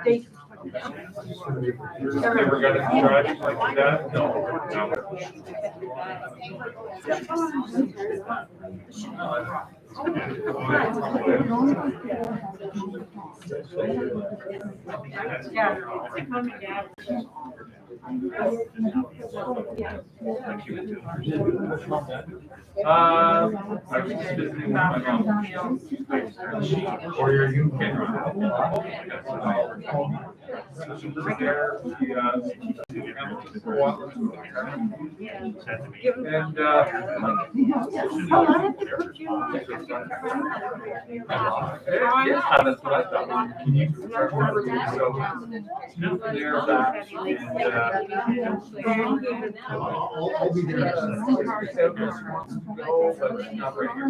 Date. Never got to try it like that? No. I was just visiting with my mom. Or you can so she was there, and yeah, that's what I thought. Can you so there back and I'll be there. but not right here.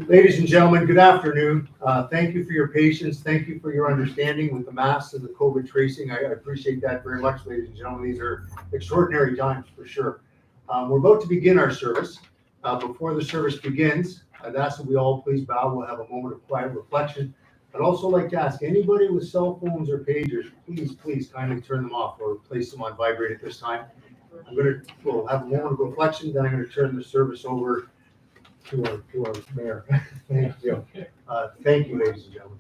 Ladies and gentlemen, good afternoon. Thank you for your patience. Thank you for your understanding with the masks and the COVID tracing. I appreciate that very much, ladies and gentlemen. These are extraordinary times for sure. We're about to begin our service. Before the service begins, I'd ask that we all please bow. We'll have a moment of quiet reflection. I'd also like to ask anybody with cell phones or pagers, please kindly turn them off or place them on vibrate at this time. We'll have a moment of reflection, then I'm going to turn the service over to our mayor. Thank you. Thank you, ladies and gentlemen.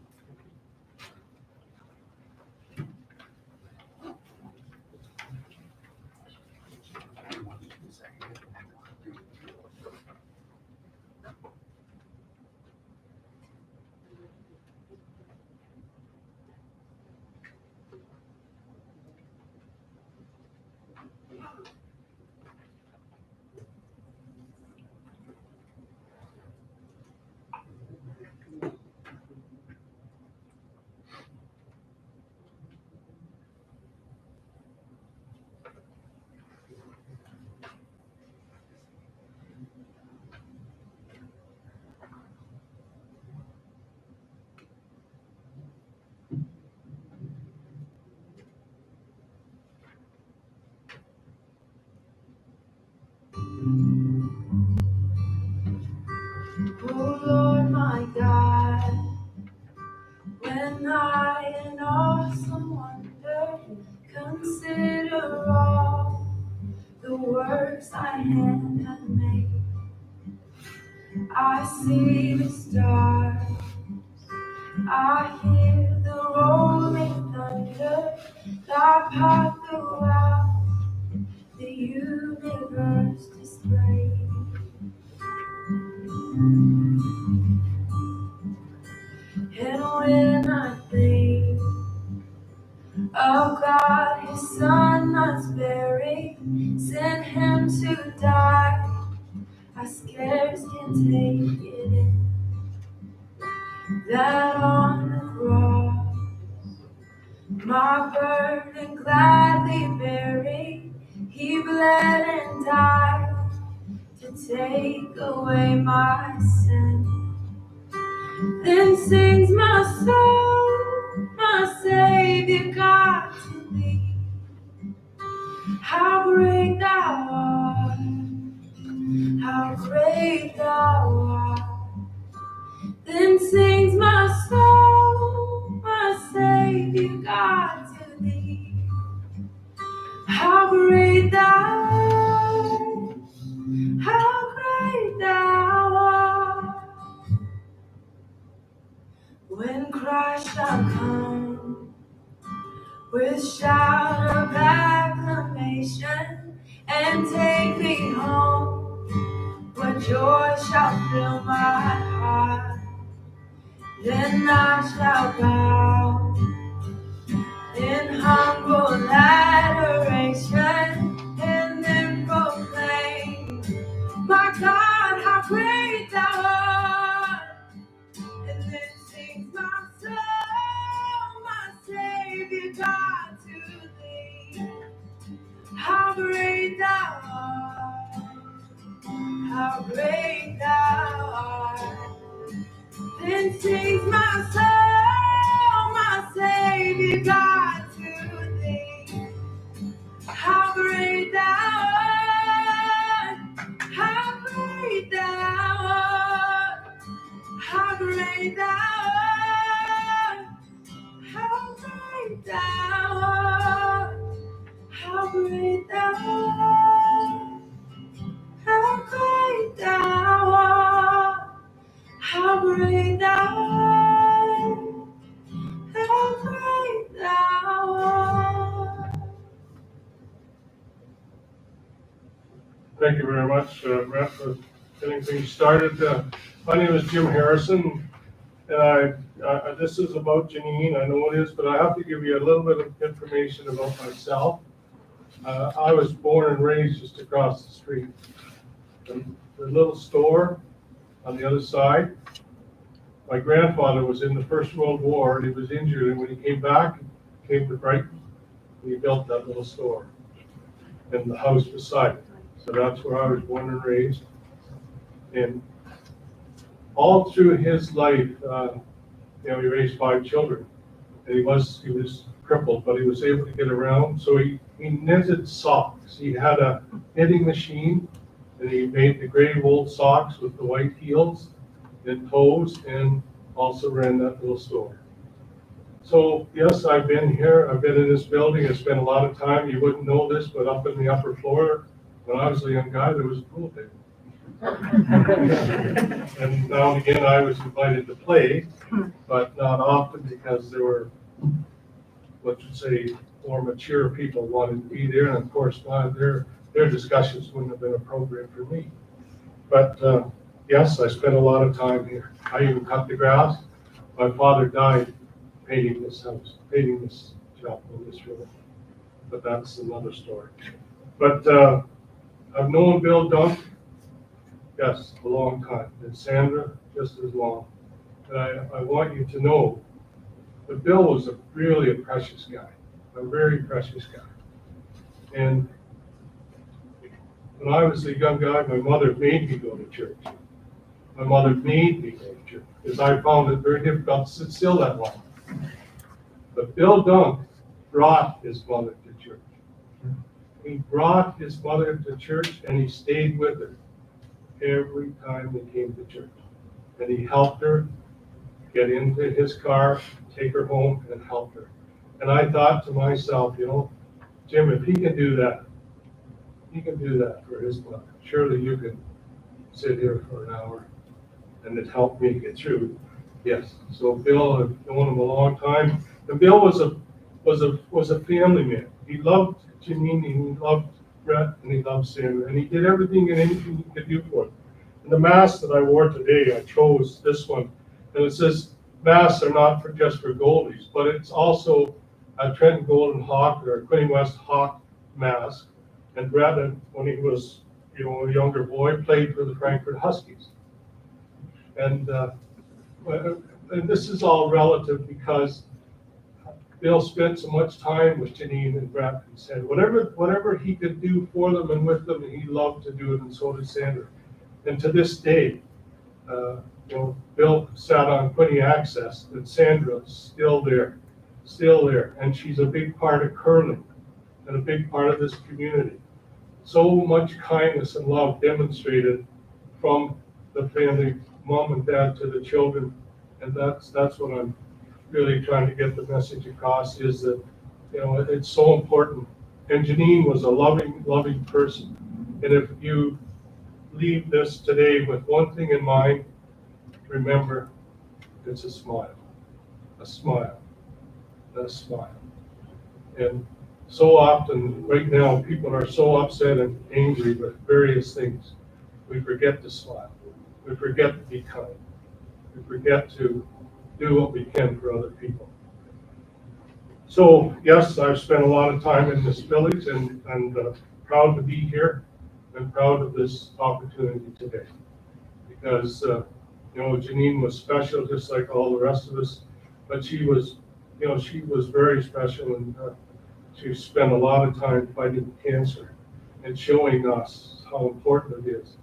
Oh Lord, my God, when I in awesome wonder consider all the works thy hand hath made, I see the stars, I hear the rolling thunder, thy path throughout the universe displayed. And when I think of God, his son not sparing, sent him to die, I scarce can take it in, that on the cross, my burden gladly bearing, he bled and died to take away my sin. Then sings my soul, my Savior God, to thee. How great thou art, how great thou art. Then sings my soul, my Savior God, to thee. How great thou art, how great thou art. When Christ shall come with shout of acclamation and take me home, what joy shall fill my heart. Then I shall bow in humble adoration and then proclaim, my God, how great thou art. And then sings my soul, my Savior how great thou art, how great thou art. Then sings my soul, my Savior God to thee. How great thou art, how great thou art, how great thou art, how great thou art, how great thou art, how great thou art, how great thou art, how great thou art. Thank you very much, Brett, for getting things started. My name is Jim Harrison, and this is about Janine. I know it is, but I have to give you a little bit of information about myself. I was born and raised just across the street. The little store on the other side. My grandfather was in the First World War, and he was injured, and when he came back, he came to Brighton, and he built that little store and the house beside it. So that's where I was born and raised. And all through his life, he raised 5 children. And he was crippled, but he was able to get around. So he knitted socks. He had a knitting machine, and he made the gray wool socks with the white heels and toes, and also ran that little store. So yes, I've been here. I've been in this building. I spent a lot of time. You wouldn't know this, but up in the upper floor, when I was a young guy, there was a pool table. And now and again, I was invited to play, but not often because there were, let's say, more mature people wanting to be there, and of course, their discussions wouldn't have been appropriate for me. But yes, I spent a lot of time here. I even cut the grass. My father died painting this house, painting this chapel in this room. But that's another story. But I've known Bill Dunk, yes, a long time, and Sandra just as long. And I want you to know that Bill was really a precious guy, a very precious guy. And when I was a young guy, my mother made me go to church. My mother made me go to church because I found it very difficult to sit still that long. But Bill Dunk brought his mother to church. He brought his mother to church, and he stayed with her every time they came to church. And he helped her get into his car, take her home, and help her. And I thought to myself, Jim, if he can do that, he can do that for his mother. Surely you can sit here for an hour and it helped me get through. Yes. So Bill, I've known him a long time. And Bill was a family man. He loved Janine, and he loved Brett, and he loved Sandra, and he did everything and anything he could do for them. And the mask that I wore today, I chose this one, and it says, masks are not just for goalies, but it's also a Trenton Golden Hawk or a Quinny West Hawk mask. And Brett, when he was a younger boy, played for the Frankfurt Huskies. And this is all relative because Bill spent so much time with Janine and Brett and said whatever he could do for them and with them, he loved to do it, and so did Sandra. And to this day, Bill sat on Quinny Access, and Sandra's still there, and she's a big part of curling and a big part of this community. So much kindness and love demonstrated from the family, mom and dad, to the children, and that's what I'm really trying to get the message across, is that it's so important. And Janine was a loving person. And if you leave this today with one thing in mind, remember, it's a smile, a smile, a smile. And so often right now, people are so upset and angry with various things. We forget to smile. We forget to be kind. We forget to do what we can for other people. So yes, I've spent a lot of time in this village, and proud to be here, and proud of this opportunity today. Because Janine was special, just like all the rest of us, but she was very special, and she spent a lot of time fighting cancer. and showing us how important it is.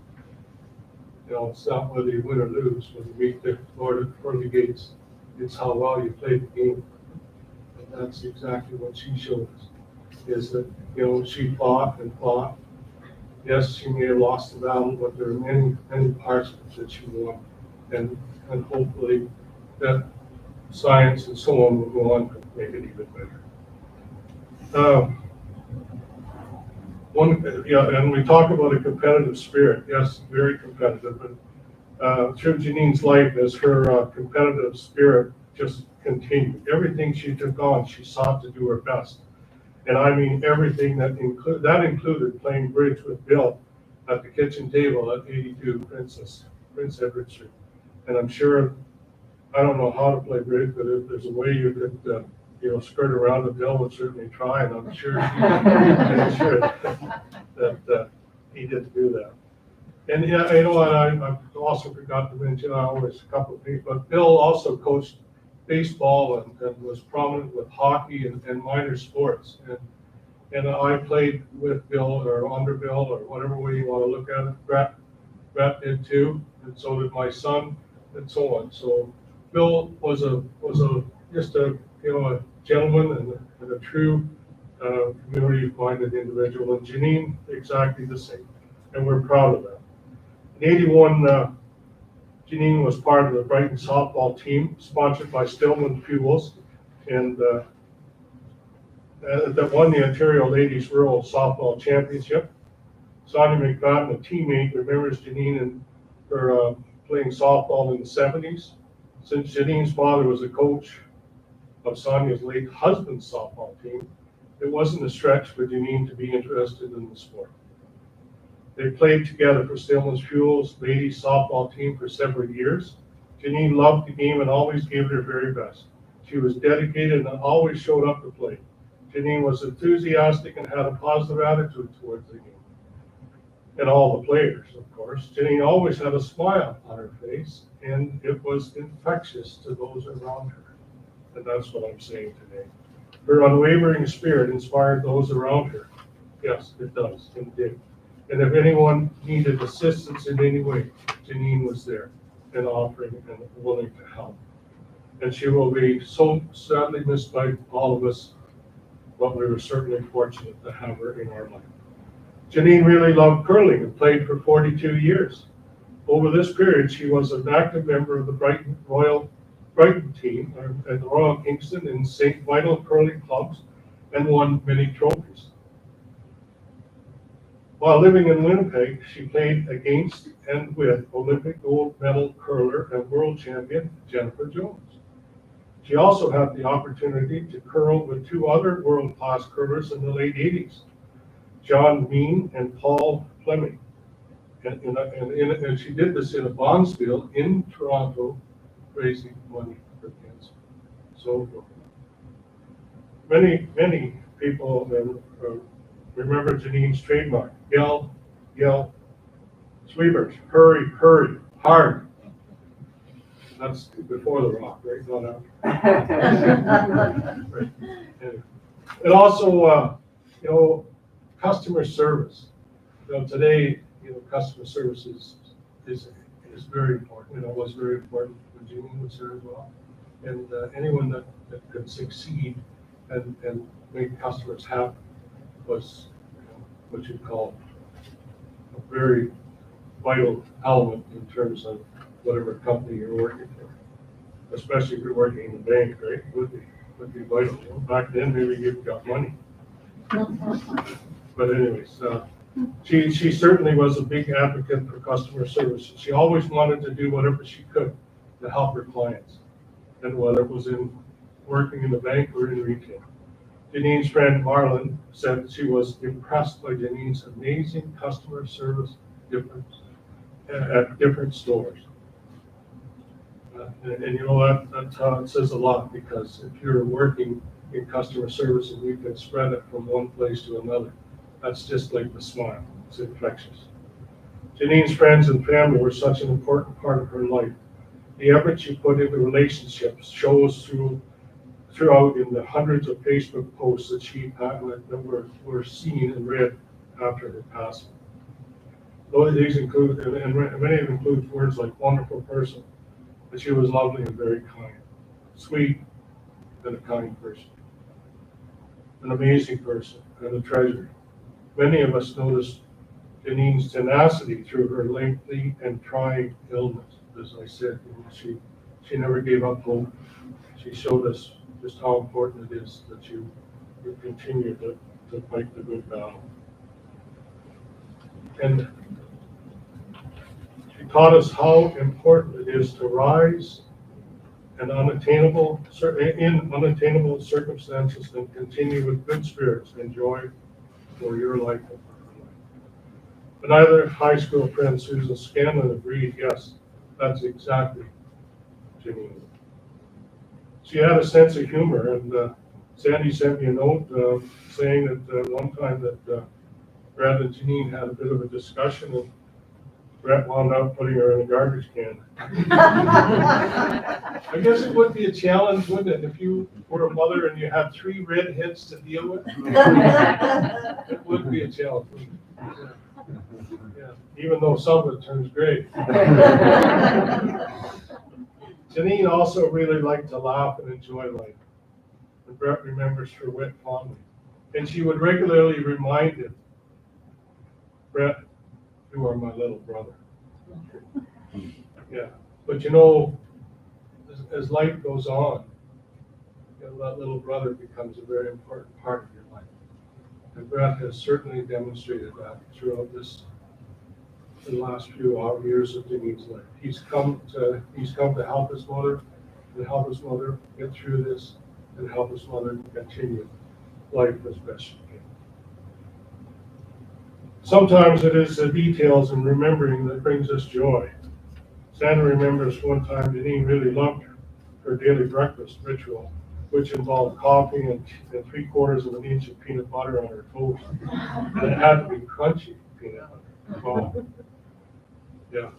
You know, it's not whether you win or lose when you meet the Lord at the pearly gates. It's how well you played the game. And that's exactly what she showed us, is that, you know, she fought and fought. Yes, she may have lost the battle, but there are many, many parts of it that she won. And hopefully that science and so on will go on to make it even better. And we talk about a competitive spirit. Yes, very competitive. But through Janine's life, as her competitive spirit just continued, everything she took on, she sought to do her best. And I mean everything that included playing bridge with Bill at the kitchen table at 82 Prince Edward Street. And I'm sure, I don't know how to play bridge, but if there's a way you could, skirt around it, Bill would certainly try, and I'm sure that he did do that. And yeah, you know what, I also forgot to mention, I always a couple of people, but Bill also coached baseball and was prominent with hockey and minor sports. And I played with Bill or under Bill or whatever way you want to look at it. Brett did too, and so did my son, and so on. So Bill was just a gentleman and a true community-minded individual, and Janine exactly the same, and we're proud of that. In '81, Janine was part of the Brighton softball team, sponsored by Stillman Fuels, and that won the Ontario Ladies Rural Softball Championship. Sonia McFadden, a teammate, remembers Janine and her playing softball in the '70s. Since Janine's father was a coach of Sonia's late husband's softball team, it wasn't a stretch for Janine to be interested in the sport. They played together for Stillman's Fuels ladies softball team for several years. Janine loved the game and always gave it her very best. She was dedicated and always showed up to play. Janine was enthusiastic and had a positive attitude towards the game. And all the players, of course. Janine always had a smile on her face, and it was infectious to those around her. And that's what I'm saying today. Her unwavering spirit inspired those around her. Yes, it does, and did. And if anyone needed assistance in any way, Janine was there and offering and willing to help. And she will be so sadly missed by all of us, but we were certainly fortunate to have her in our life. Janine really loved curling and played for 42 years. Over this period, she was an active member of the Brighton team at the Royal Kingston and St. Vital curling clubs and won many trophies. While living in Winnipeg, she played against and with Olympic gold medal curler and world champion Jennifer Jones. She also had the opportunity to curl with two other world-class curlers in the late 80s, John Mean and Paul Fleming. And she did this in a bonspiel in Toronto, raising money for cancer. So many people remember Janine's trademark: yell, yell, sweepers, hurry, hurry, hard. That's before the rock, right? Not after. Right. And also, customer service. Today, customer service is very important. It was very important when Janine was here as well. And anyone that could succeed and make customers happy was what you'd call a very vital element in terms of whatever company you're working for. Especially if you're working in the bank, right? Would be vital. Back then, maybe you've got money. But anyways, she certainly was a big advocate for customer service. She always wanted to do whatever she could to help her clients, and whether it was in working in the bank or in retail. Janine's friend Marlon said she was impressed by Janine's amazing customer service at different stores. And that says a lot, because if you're working in customer service and you can spread it from one place to another, that's just like the smile. It's infectious. Janine's friends and family were such an important part of her life. The effort she put into relationships shows throughout in the hundreds of Facebook posts that she had that were seen and read after her passing. Though these include, and many of them include words like wonderful person, but she was lovely and very kind, sweet and a kind person, an amazing person and a treasure. Many of us noticed Janine's tenacity through her lengthy and trying illness. As I said, she never gave up hope. She showed us just how important it is that you continue to fight the good battle. And she taught us how important it is to rise in unattainable circumstances and continue with good spirits and joy for your life and for her life. But either high school friend Susan Scanlon agreed, yes, that's exactly Janine. She had a sense of humor, and Sandy sent me a note saying that one time that Brad and Janine had a bit of a discussion, and Brett wound up putting her in a garbage can. I guess it would be a challenge, wouldn't it, if you were a mother and you had 3 redheads to deal with? It would be a challenge. Yeah, even though some of it turns gray. Janine also really liked to laugh and enjoy life, and Brett remembers her wit fondly. And she would regularly remind him, Brett, you are my little brother. Yeah, but you know, as life goes on, you know, that little brother becomes a very important part of your life. And Brett has certainly demonstrated that throughout the last few years of Janine's life. He's come to help his mother and help his mother get through this and help his mother continue life as best she can. Sometimes it is the details and remembering that brings us joy. Sandra remembers one time Janine really loved her daily breakfast ritual, which involved coffee and 3/4 of an inch of peanut butter on her toast. And it had to be crunchy peanut butter. Wow. Yeah.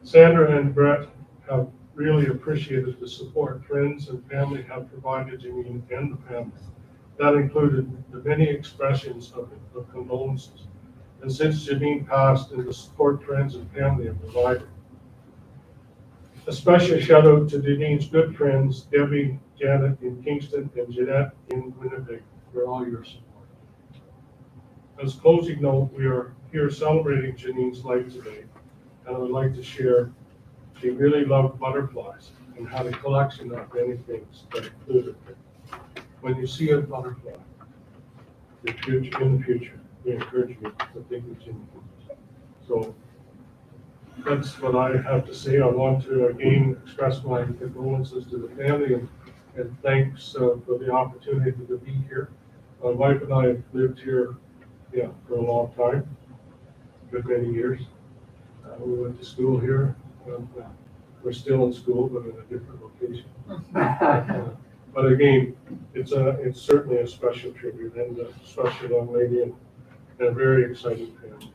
Sandra and Brett have really appreciated the support friends and family have provided Janine and the family. That included the many expressions of condolences. And since Janine passed, and the support friends and family have provided. A special shout out to Janine's good friends, Debbie, Janet in Kingston, and Jeanette in Winnipeg, for all your support. As closing note, we are here celebrating Janine's life today, and I would like to share she really loved butterflies and had a collection of many things that included it. When you see a butterfly in the future, we encourage you to think of Janine. So that's what I have to say. I want to again express my condolences to the family and thanks for the opportunity to be here. My wife and I have lived here, for a long time, good many years. We went to school here. We're still in school, but in a different location. But again, it's certainly a special tribute and a special young lady and a very exciting family.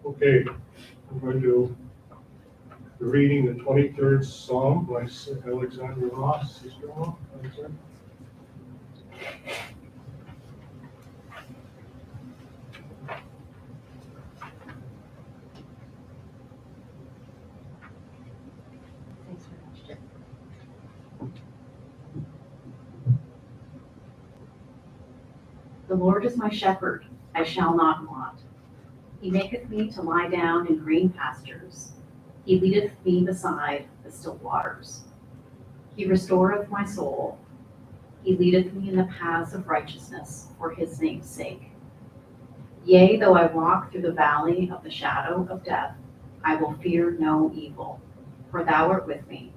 Okay, I'm going to be reading the 23rd Psalm by Alexander Ross. Sister-in-law, Alexander. The Lord is my shepherd, I shall not want. He maketh me to lie down in green pastures. He leadeth me beside the still waters. He restoreth my soul. He leadeth me in the paths of righteousness for his name's sake. Yea, though I walk through the valley of the shadow of death, I will fear no evil, for thou art with me.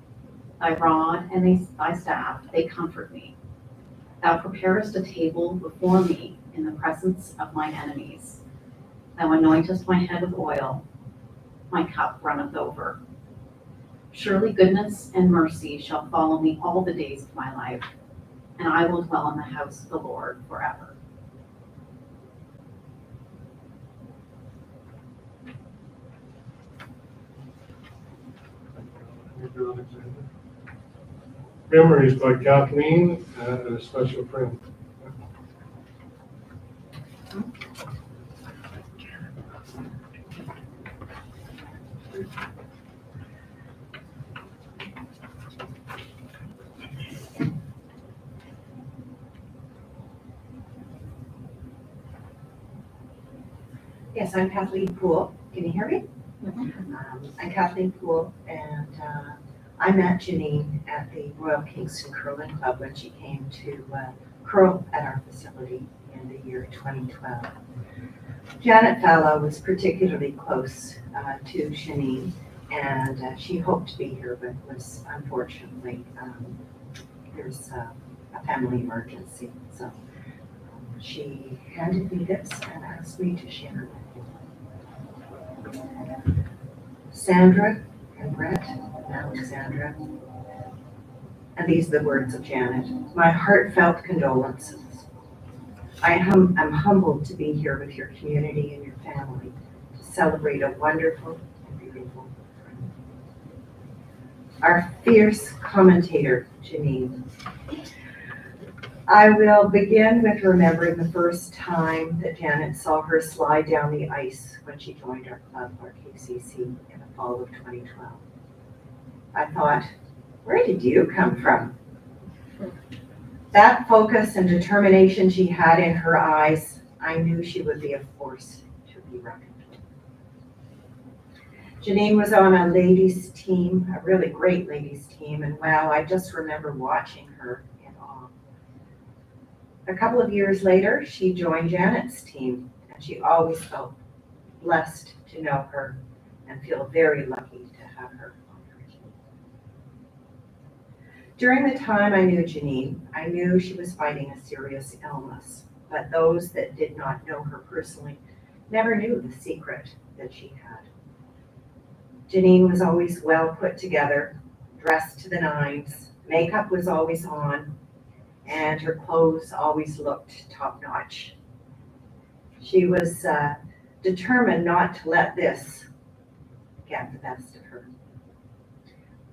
Thy rod and thy staff, they comfort me. Thou preparest a table before me in the presence of mine enemies. Thou anointest my head with oil, my cup runneth over. Surely goodness and mercy shall follow me all the days of my life, and I will dwell in the house of the Lord forever. Memories by Kathleen and a special friend. Yes, I'm Kathleen Poole. Can you hear me? I'm Kathleen Poole, and I met Janine at the Royal Kingston Curling Club when she came to curl at our facility in the year 2012. Janet Fallow was particularly close to Janine, and she hoped to be here, but was unfortunately, there's a family emergency. So she handed me this and asked me to share it. Sandra and Brett and Alexandra, and these are the words of Janet. My heartfelt condolences. I'm humbled to be here with your community and your family to celebrate a wonderful and beautiful friend. Our fierce commentator, Janine. I will begin with remembering the first time that Janet saw her slide down the ice when she joined our club, our KCC, in the fall of 2012. I thought, where did you come from? That focus and determination she had in her eyes, I knew she would be a force to be reckoned with. Janine was on a ladies team, a really great ladies team, and wow, I just remember watching her in awe. A couple of years later, she joined Janet's team, and she always felt blessed to know her and feel very lucky to have her on her team. During the time I knew Janine, I knew she was fighting a serious illness, but those that did not know her personally never knew the secret that she had. Janine was always well put together, dressed to the nines, makeup was always on, and her clothes always looked top-notch. She was determined not to let this get the best of her.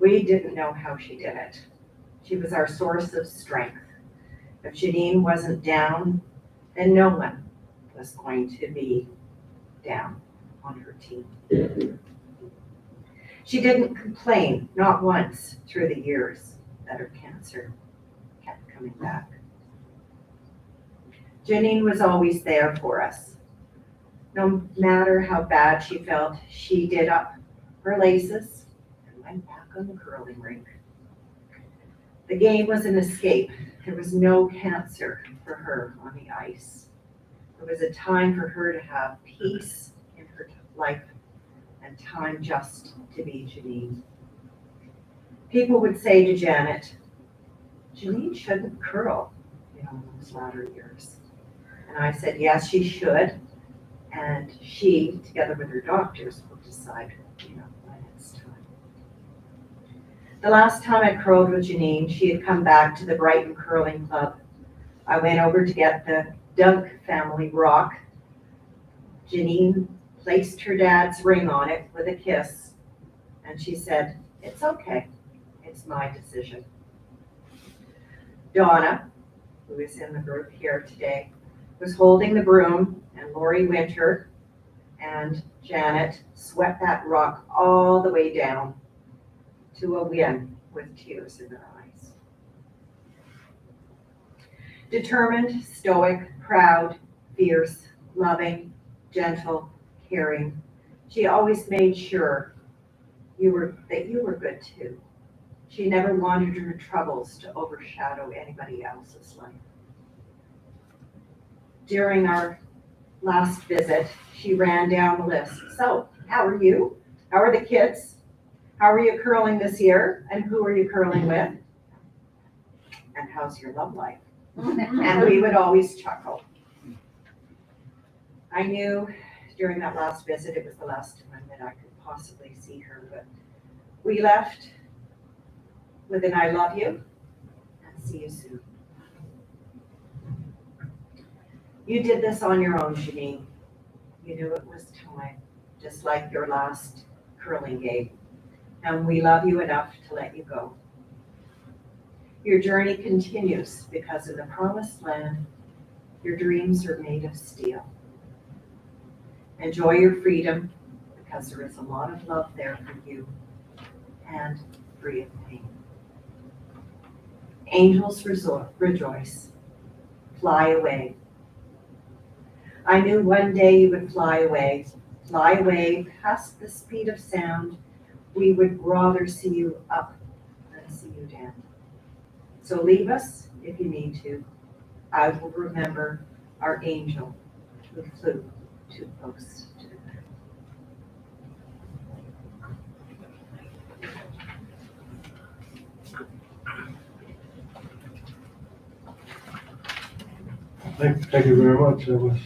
We didn't know how she did it. She was our source of strength. If Janine wasn't down, then no one was going to be down on her team. She didn't complain, not once, through the years that her cancer kept coming back. Janine was always there for us. No matter how bad she felt, she did up her laces and went back on the curling rink. The game was an escape. There was no cancer for her on the ice. It was a time for her to have peace in her life and time just to be Janine. People would say to Janet, Janine shouldn't curl, in those latter years. And I said, yes, she should. And she, together with her doctors, will decide, when it's time. The last time I curled with Janine, she had come back to the Brighton Curling Club. I went over to get the Dunk family rock. Janine placed her dad's ring on it with a kiss, and she said, it's okay, it's my decision. Donna, who is in the group here today, was holding the broom, and Lori Winter and Janet swept that rock all the way down to a win with tears in their eyes. Determined, stoic, proud, fierce, loving, gentle, caring. She always made sure that you were good too. She never wanted her troubles to overshadow anybody else's life. During our last visit, she ran down the list. So, how are you? How are the kids? How are you curling this year? And who are you curling with? And how's your love life? And we would always chuckle. I knew during that last visit, it was the last time that I could possibly see her, but we left with an I love you and see you soon. You did this on your own, Janine. You knew it was time, just like your last curling game. And we love you enough to let you go. Your journey continues because in the promised land, Your dreams are made of steel. Enjoy your freedom, because there is a lot of love there for you and free of pain. Angels rejoice. Fly away. I knew one day you would fly away past the speed of sound. We would rather see you up than see you down. So leave us if you need to. I will remember our angel who flew too close to the ground. Thank you very much. That was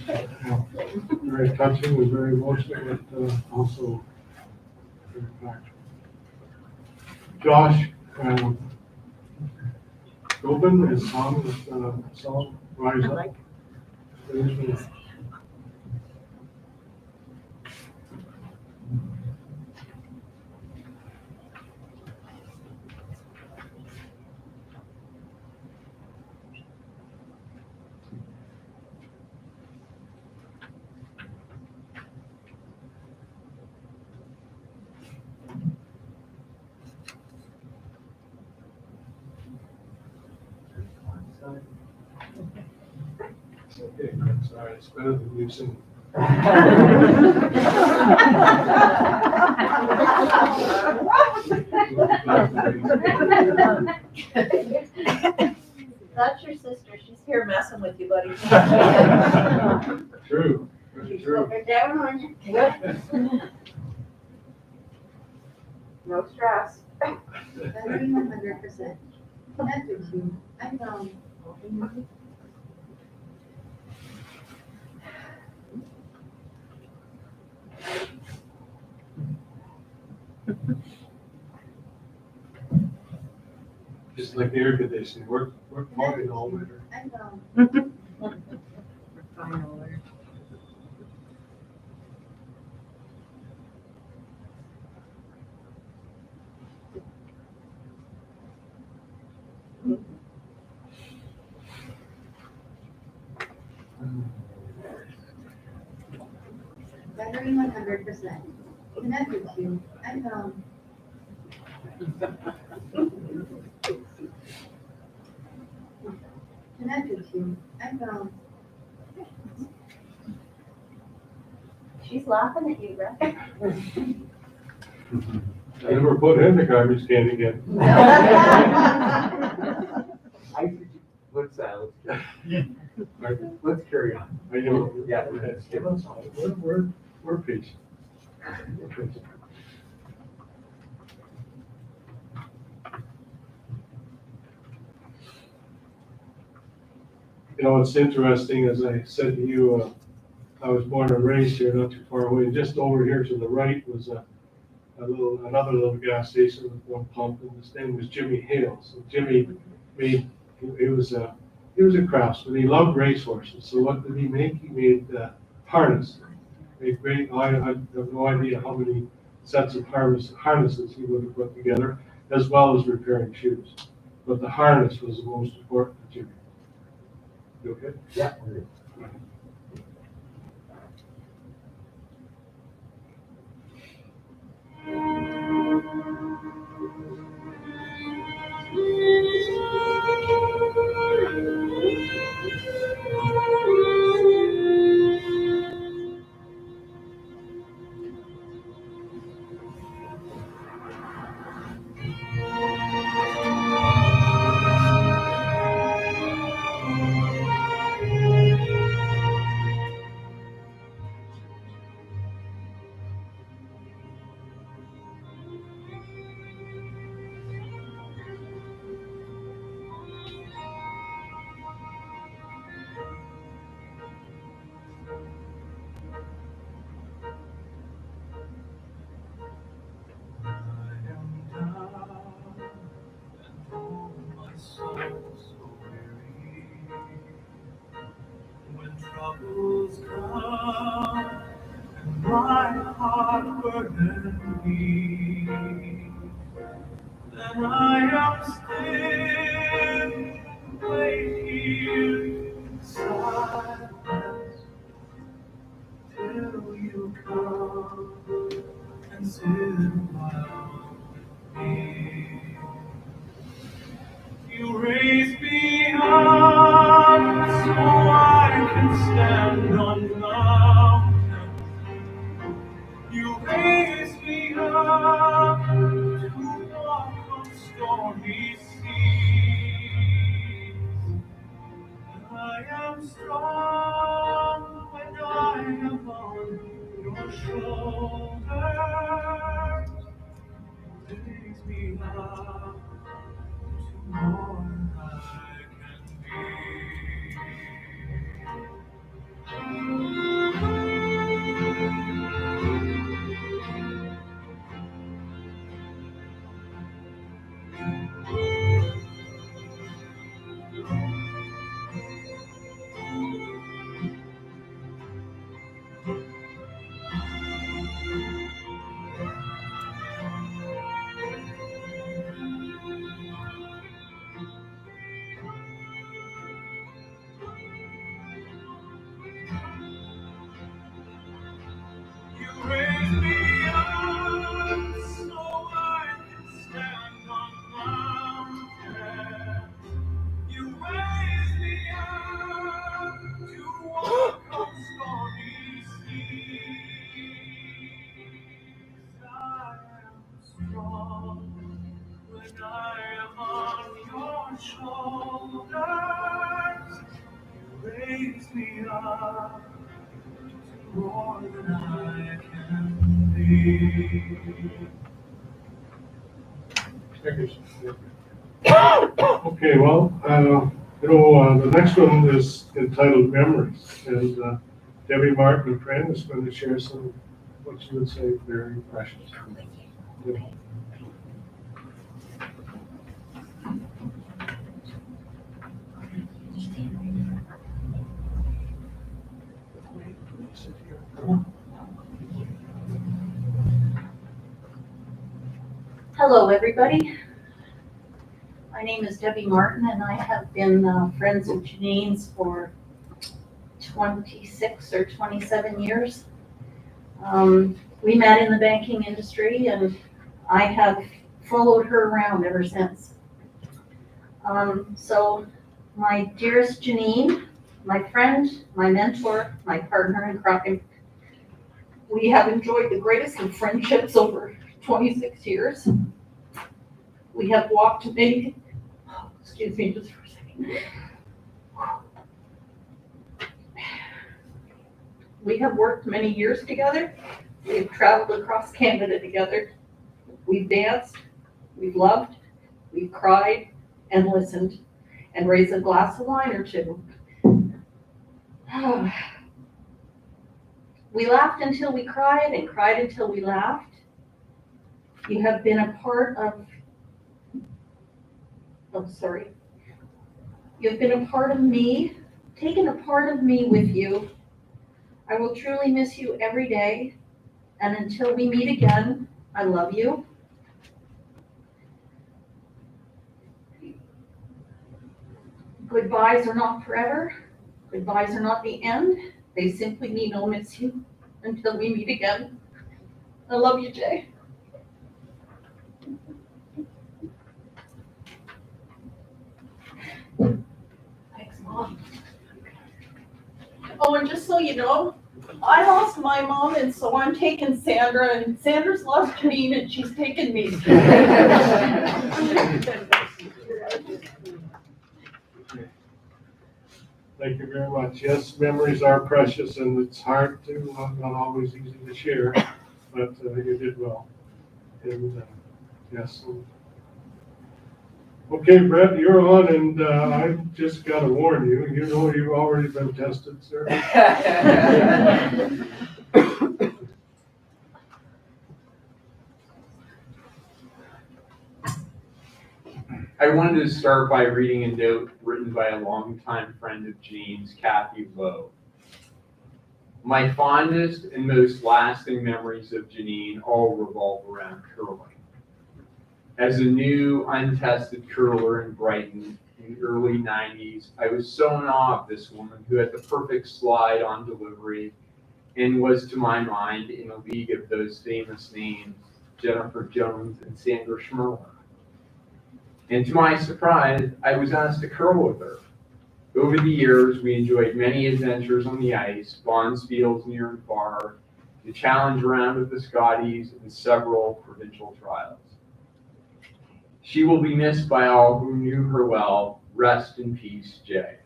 very touching and very emotional, but also very factual. Josh, Gobin is on with song Rise Up. Okay, sorry, it's better than you sing. That's your sister. She's here messing with you, buddy. True, very true. Put her down on you. No stress. 100%. That's what you, I know. Just like the air conditioning, work fine all winter. I know. Battery 100%. Connect with you. I know. Connect with you. I know. She's laughing at you, right? I never put in the garbage can again. Let's carry on. I know. Yeah. We're patient. We're patient. You know, it's interesting, as I said to you, I was born and raised here, not too far away. And just over here to the right was another little gas station with one pump, and his name was Jimmy Hale. So Jimmy he was a craftsman. He loved racehorses. So what did he make? He made harnesses. Made great. I have no idea how many sets of harnesses he would have put together, as well as repairing shoes. But the harness was the most important to Jimmy. You okay? Yeah. When troubles come and my heart burdens me, then I am still, wait here inside. I am strong when I am on your shoulder. Raise me up to more than I can You raise me up so I can stand on mountains. You raise me up to walk on stormy seas. I am strong when I am on your shoulders. You raise me up to more than I can be. Okay, well, the next one is entitled Memories, and Debbie Martin, a friend, is going to share some, what she would say, very precious. Yeah. Hello, everybody. My name is Debbie Martin, and I have been friends of Janine's for 26 or 27 years. We met in the banking industry, and I have followed her around ever since. So my dearest Janine, my friend, my mentor, my partner in crime, we have enjoyed the greatest of friendships over 26 years. We have walked many, excuse me just for a second. We have worked many years together. We've traveled across Canada together. We've danced, we've loved, we've cried and listened and raised a glass of wine or two. We laughed until we cried and cried until we laughed. You have been a part of, You've been a part of me, taken a part of me with you. I will truly miss you every day. And until we meet again, I love you. Goodbyes are not forever. Goodbyes are not the end. They simply mean I'll miss you until we meet again. I love you, Jay. Thanks, Mom. Oh, and just so you know, I lost my mom, and so I'm taking Sandra, and Sandra's lost Janine, and she's taken me. Thank you very much. Yes, memories are precious, and it's hard to, not always easy to share, but you did well. And yes. Okay, Brett, you're on, and I've just got to warn you, you know you've already been tested, sir. I wanted to start by reading a note written by a longtime friend of Janine's, Kathy Lowe. My fondest and most lasting memories of Janine all revolve around curling. As a new, untested curler in Brighton in the early 90s, I was so in awe of this woman who had the perfect slide on delivery and was, to my mind, in a league of those famous names, Jennifer Jones and Sandra Schmerler. And to my surprise, I was asked to curl with her. Over the years, we enjoyed many adventures on the ice, bonspiels near and far, the challenge round of the Scotties, and several provincial trials. She will be missed by all who knew her well. Rest in peace, Jay.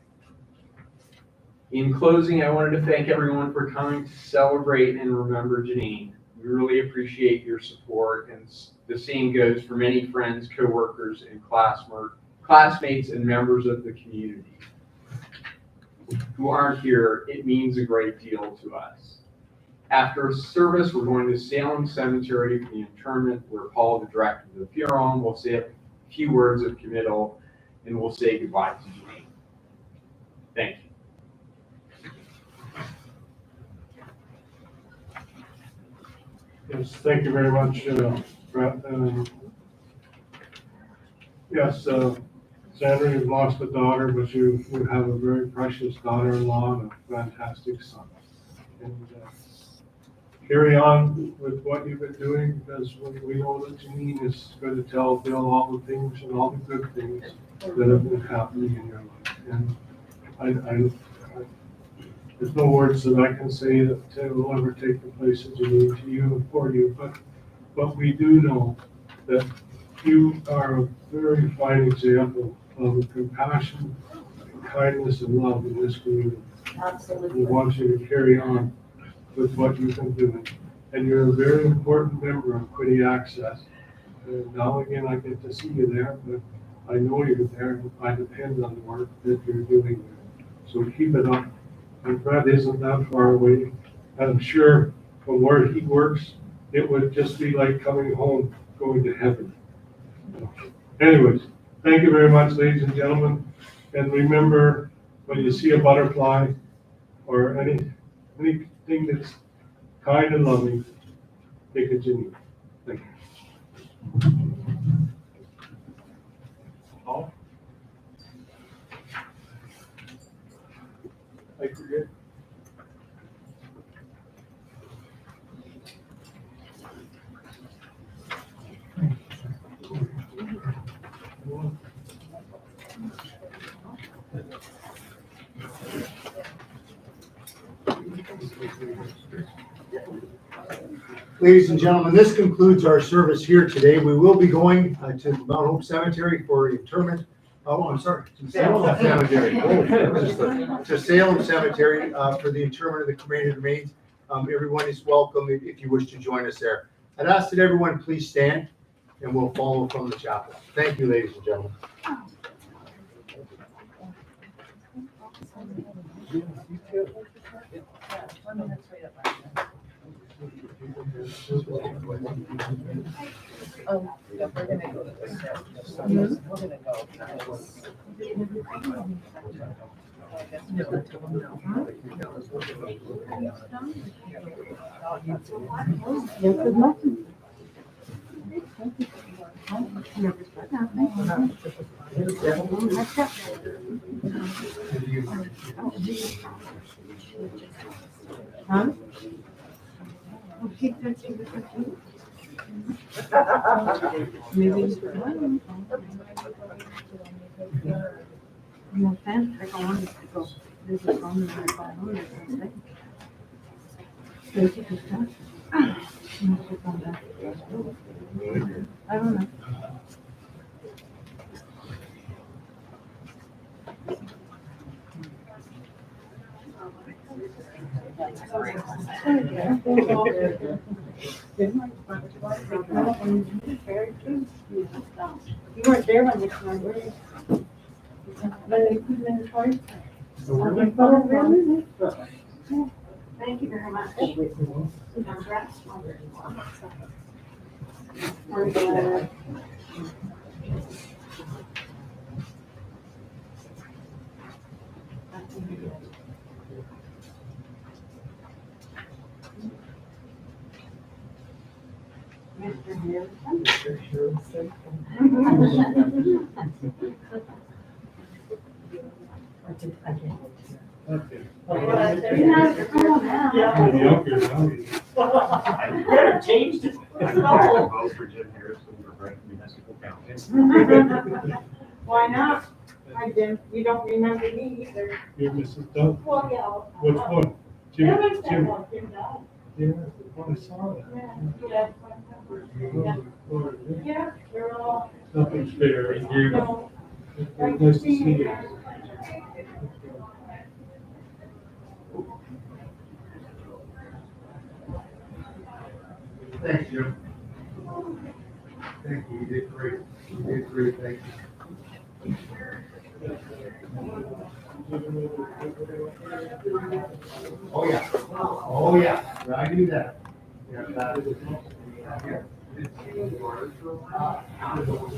In closing, I wanted to thank everyone for coming to celebrate and remember Janine. We really appreciate your support, and the same goes for many friends, coworkers, and classmates and members of the community who aren't here. It means a great deal to us. After service, we're going to Salem Cemetery for the interment, where Paul, the director of the funeral home, will say a few words of committal, and we'll say goodbye to Janine. Thank you. Yes, thank you very much, Brett. Yes, Sandra, you've lost a daughter, but you have a very precious daughter-in-law and a fantastic son. And carry on with what you've been doing, because we know that Janine is going to tell Bill all the things and all the good things that have been happening in your life. And there's no words that I can say that will ever take the place of Janine to you and for you, but we do know that you are a very fine example of compassion, kindness, and love in this community. Absolutely. We want you to carry on with what you've been doing. And you're a very important member of Quiddy Access. And now again, I get to see you there, but I know you're there, and I depend on the work that you're doing there. So keep it up. And Brett isn't that far away. And I'm sure from where he works, it would just be like coming home, going to heaven. Anyways, thank you very much, ladies and gentlemen. And remember, when you see a butterfly or anything that's kind and loving, take a Janine. Thank you. Paul? I forget. Ladies and gentlemen, this concludes our service here today. We will be going to Mount Hope Cemetery for interment. Oh, I'm sorry. To Salem Cemetery. To Salem Cemetery for the interment of the cremated remains. Everyone is welcome if you wish to join us there. I'd ask that everyone please stand, and we'll follow from the chapel. Thank you, ladies and gentlemen. Oh, yeah, we're gonna go to this. We're gonna go. Huh? Maybe. No offense, I don't want to go. This is from the I don't know. You weren't there when this one, were you? When they put in the car? Thank you very much. Mr. Harrison? Okay. Better changed it. Vote for Jim Harrison for Brighton Municipal Council. Why not? I didn't, you don't remember me either. You're Mrs. Dunn. Well, yeah. Which one? Jim, There was that Jim. one, Jim Dodd. Yeah, I saw that. Yeah, yeah. Yeah, they're all. Nothing's fair. You. No. Nice to see you. Thanks, Jim. Thank you, you did great. You did great, thank you. Oh, yeah. Oh, yeah. I knew that. Yeah, that is.